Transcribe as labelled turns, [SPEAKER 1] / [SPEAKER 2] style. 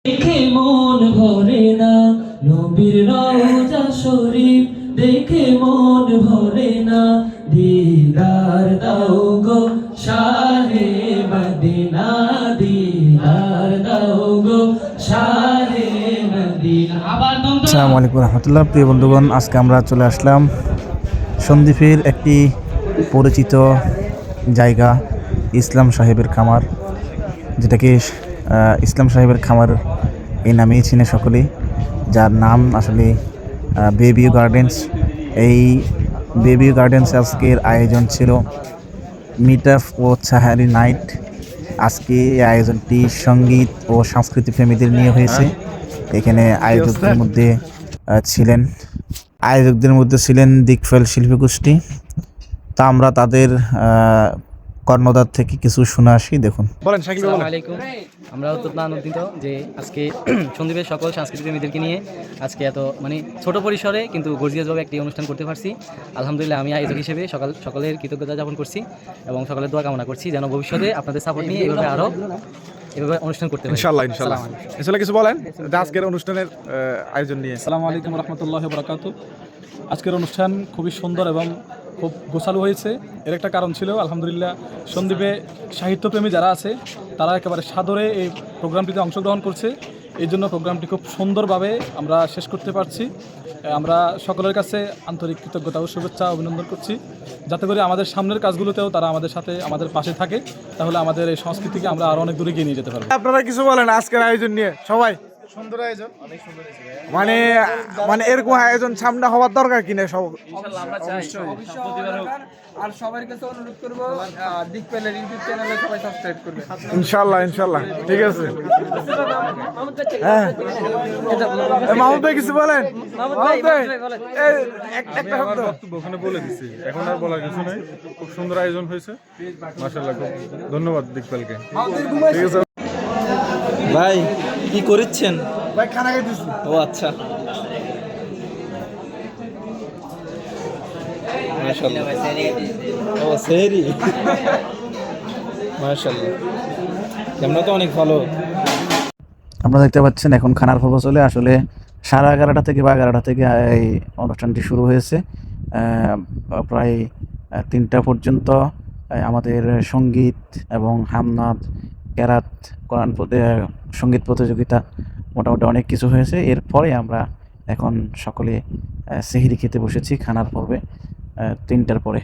[SPEAKER 1] দেখে মন ভরে না নবীর রওজা শরীফ, দেখে মন ভরে না দিদার দাও গো শাহে মদিনা, দিদার দাও গো শাহে মদিনা।
[SPEAKER 2] আসসালামু আলাইকুম রহমতুল্লাহ। প্রিয় বন্ধুগণ, আজকে আমরা চলে আসলাম সন্দ্বীপের একটি পরিচিত জায়গা ইসলাম সাহেবের খামার, যেটাকে ইসলাম সাহেবের খামার এই নামেই চিনে সকলেই, যার নাম আসলে বেবি গার্ডেন্স। এই বেবি গার্ডেন্স আজকের আয়োজন ছিল মিট আপ ও সাহারি নাইট। আজকে এই আয়োজনটি সঙ্গীত ও সংস্কৃতি প্রেমীদের নিয়ে হয়েছে। এখানে আয়োজকদের মধ্যে ছিলেন দিকফেল শিল্পী গোষ্ঠী। তা আমরা তাদের কর্ণধার থেকে কিছু শুনে আসি। দেখুন।
[SPEAKER 3] আসসালামু আলাইকুম। আমরা অত্যন্ত আনন্দিত যে আজকে সন্দ্বীপের সকল সাংস্কৃতিক প্রেমীদেরকে নিয়ে আজকে এত ছোট পরিসরে কিন্তু গর্জিয়াসভাবে একটি অনুষ্ঠান করতে পারছি। আলহামদুলিল্লাহ, আমি আয়োজক হিসেবে সকলের কৃতজ্ঞতা জ্ঞাপন করছি এবং সকলের দোয়া কামনা করছি যেন ভবিষ্যতে আপনাদের সাপোর্ট নিয়ে এভাবে অনুষ্ঠান করতে পারি।
[SPEAKER 4] ইনশাআল্লাহ। আসলে কিছু বলেন আজকের অনুষ্ঠানের আয়োজন নিয়ে।
[SPEAKER 5] আসসালামু আলাইকুম রহমতুল্লাহ বারাকাতু। আজকের অনুষ্ঠান খুবই সুন্দর এবং খুব গোছালো হয়েছে। এর একটা কারণ ছিল, আলহামদুলিল্লাহ, সন্দ্বীপে সাহিত্যপ্রেমী যারা আছে তারা একেবারে সাদরে এই প্রোগ্রামটিতে অংশগ্রহণ করছে। এই জন্য প্রোগ্রামটি খুব সুন্দরভাবে আমরা শেষ করতে পারছি। আমরা সকলের কাছে আন্তরিক কৃতজ্ঞতা ও শুভেচ্ছা অভিনন্দন করছি, যাতে করে আমাদের সামনের কাজগুলোতেও তারা আমাদের সাথে আমাদের পাশে থাকে, তাহলে আমাদের এই সংস্কৃতিকে আমরা আরও অনেক দূরে এগিয়ে নিয়ে যেতে পারবো।
[SPEAKER 4] আপনারা কিছু বলেন আজকের আয়োজন নিয়ে। সবাই সুন্দর আয়োজন, অনেক সুন্দর হয়েছে। মানে এরকম আয়োজন সামনে হওয়ার দরকার কিনা সব।
[SPEAKER 6] আর সবার কাছে অনুরোধ করব, দিকপেলের ইউটিউব চ্যানেলে সবাই সাবস্ক্রাইব করবে।
[SPEAKER 4] ইনশাআল্লাহ ঠিক আছে। হ্যাঁ, মাহমুদ ভাই কিছু বলেন। একটা শব্দ
[SPEAKER 7] ওখানে বলে দিছি, এখন আর বলার কিছু নাই। খুব সুন্দর আয়োজন হয়েছে, মাশাআল্লাহ। ধন্যবাদ দিকপালকে। ঠিক আছে
[SPEAKER 8] ভাই, কি করেছেন?
[SPEAKER 4] ভাই খানা খাইতেছি।
[SPEAKER 8] ও আচ্ছা, মাশাআল্লাহ। ও সেহরি, মাশাআল্লাহ। তোমরা তো অনেক ভালো।
[SPEAKER 2] আপনারা দেখতে পাচ্ছেন এখন খানার পর্ব চলে। আসলে 11:30 থেকে বা 11টা থেকে এই অনুষ্ঠানটি শুরু হয়েছে। প্রায় 3টা পর্যন্ত আমাদের সঙ্গীত এবং হামনাদ, কেরাত, কোরআন সঙ্গীত প্রতিযোগিতা, মোটামুটি অনেক কিছু হয়েছে। এরপরে আমরা এখন সকলে সেহরি খেতে বসেছি খানার পর্বে 3টার পরে।